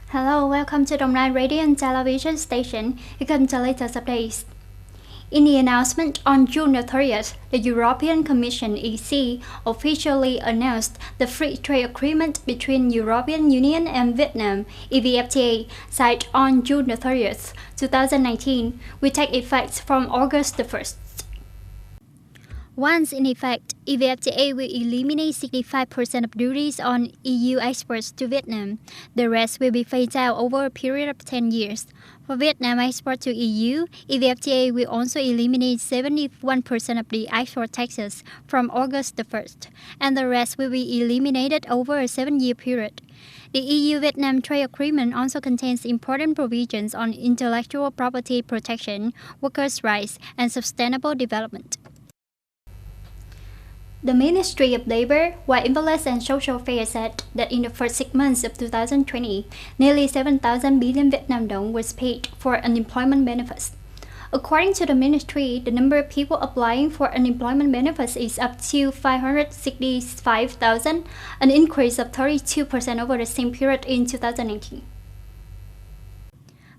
Hello, welcome to Đồng Nai Radio and Television Station. Here comes the latest updates. In the announcement on June 30th, the European Commission (EC) officially announced the free trade agreement between European Union and Vietnam (EVFTA) signed on June 30th, 2019, will take effect from August 1st. Once in effect, EVFTA will eliminate 65% of duties on EU exports to Vietnam. The rest will be phased out over a period of 10 years. For Vietnam export to EU, EVFTA will also eliminate 71% of the export taxes from August 1st, and the rest will be eliminated over a 7-year period. The EU-Vietnam trade agreement also contains important provisions on intellectual property protection, workers' rights, and sustainable development. The Ministry of Labor, White Employment and Social Affairs said that in the first 6 months of 2020, nearly 7,000 billion Vietnam dong was paid for unemployment benefits. According to the ministry, the number of people applying for unemployment benefits is up to 565,000, an increase of 32% over the same period in 2019.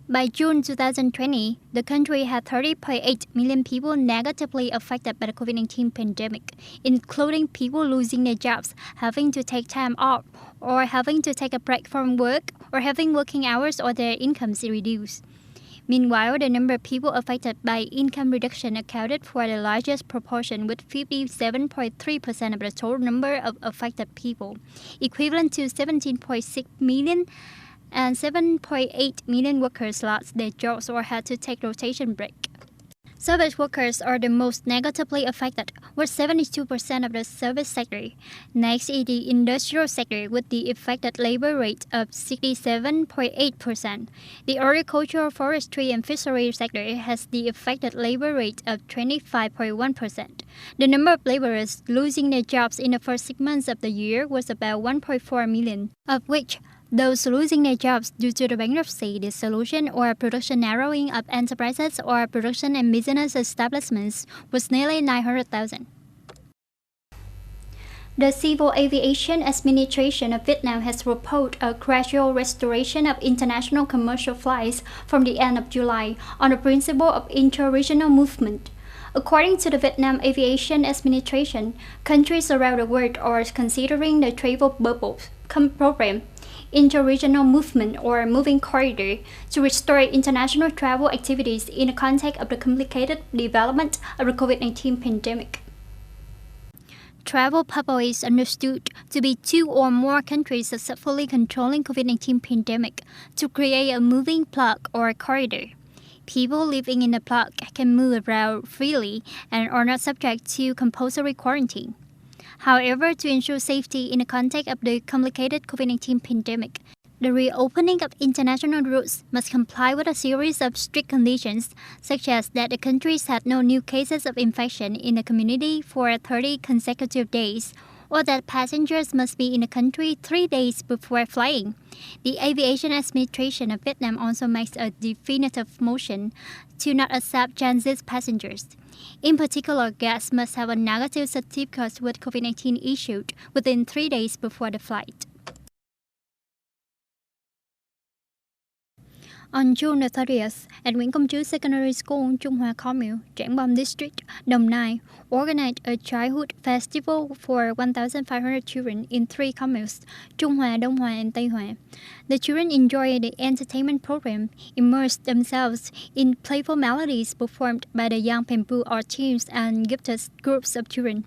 By June 2020, the country had 30.8 million people negatively affected by the COVID-19 pandemic, including people losing their jobs, having to take time off, or having to take a break from work, or having working hours or their incomes reduced. Meanwhile, the number of people affected by income reduction accounted for the largest proportion, with 57.3% of the total number of affected people, equivalent to 17.6 million, and 7.8 million workers lost their jobs or had to take rotation break. Service workers are the most negatively affected, with 72% of the service sector. Next is the industrial sector, with the affected labor rate of 67.8%. The agricultural, forestry, and fishery sector has the affected labor rate of 25.1%. The number of laborers losing their jobs in the first 6 months of the year was about 1.4 million, of which those losing their jobs due to the bankruptcy, dissolution, or production narrowing of enterprises or production and business establishments was nearly 900,000. The Civil Aviation Administration of Vietnam has proposed a gradual restoration of international commercial flights from the end of July on the principle of inter-regional movement. According to the Vietnam Aviation Administration, countries around the world are considering the travel bubble program, inter-regional movement or moving corridor, to restore international travel activities in the context of the complicated development of the COVID-19 pandemic. Travel bubble is understood to be 2 or more countries successfully controlling COVID-19 pandemic to create a moving plug or corridor. People living in the plug can move around freely and are not subject to compulsory quarantine. However, to ensure safety in the context of the complicated COVID-19 pandemic, the reopening of international routes must comply with a series of strict conditions, such as that the countries had no new cases of infection in the community for 30 consecutive days, or that passengers must be in the country 3 days before flying. The Aviation Administration of Vietnam also makes a definitive motion to not accept transit passengers. In particular, guests must have a negative certificate with COVID-19 issued within 3 days before the flight. On June 30th, at Nguyễn Công Trứ Secondary School, Trung Hoa Commune, Trảng Bom District, Đồng Nai, organized a childhood festival for 1,500 children in 3 communes, Trung Hoa, Đông Hoa, and Tây Hoa. The children enjoyed the entertainment program, immersed themselves in playful melodies performed by the young bamboo art teams and gifted groups of children,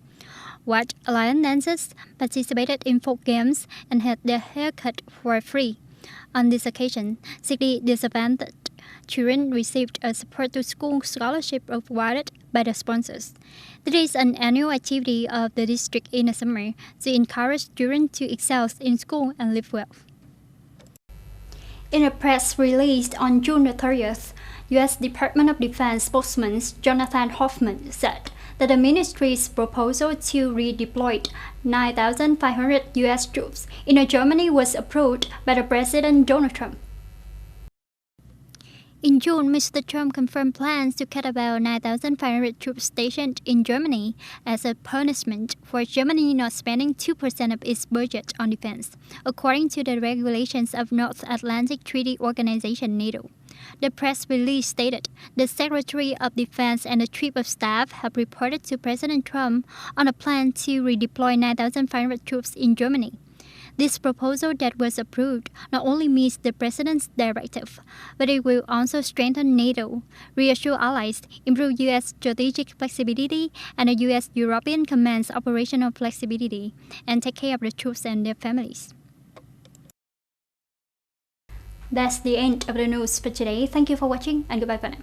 watched lion dances, participated in folk games, and had their hair cut for free. On this occasion, 60 disadvantaged children received a support to school scholarship awarded by the sponsors. This is an annual activity of the district in the summer to encourage children to excel in school and live well. In a press release on June 30th, U.S. Department of Defense spokesman Jonathan Hoffman said that the ministry's proposal to redeploy 9,500 U.S. troops in Germany was approved by the President Donald Trump. In June, Mr. Trump confirmed plans to cut about 9,500 troops stationed in Germany as a punishment for Germany not spending 2% of its budget on defense, according to the regulations of North Atlantic Treaty Organization NATO. The press release stated the Secretary of Defense and the Chief of Staff have reported to President Trump on a plan to redeploy 9,500 troops in Germany. This proposal that was approved not only meets the President's directive, but it will also strengthen NATO, reassure allies, improve U.S. strategic flexibility and the U.S. European Command's operational flexibility, and take care of the troops and their families. That's the end of the news for today. Thank you for watching and goodbye for now.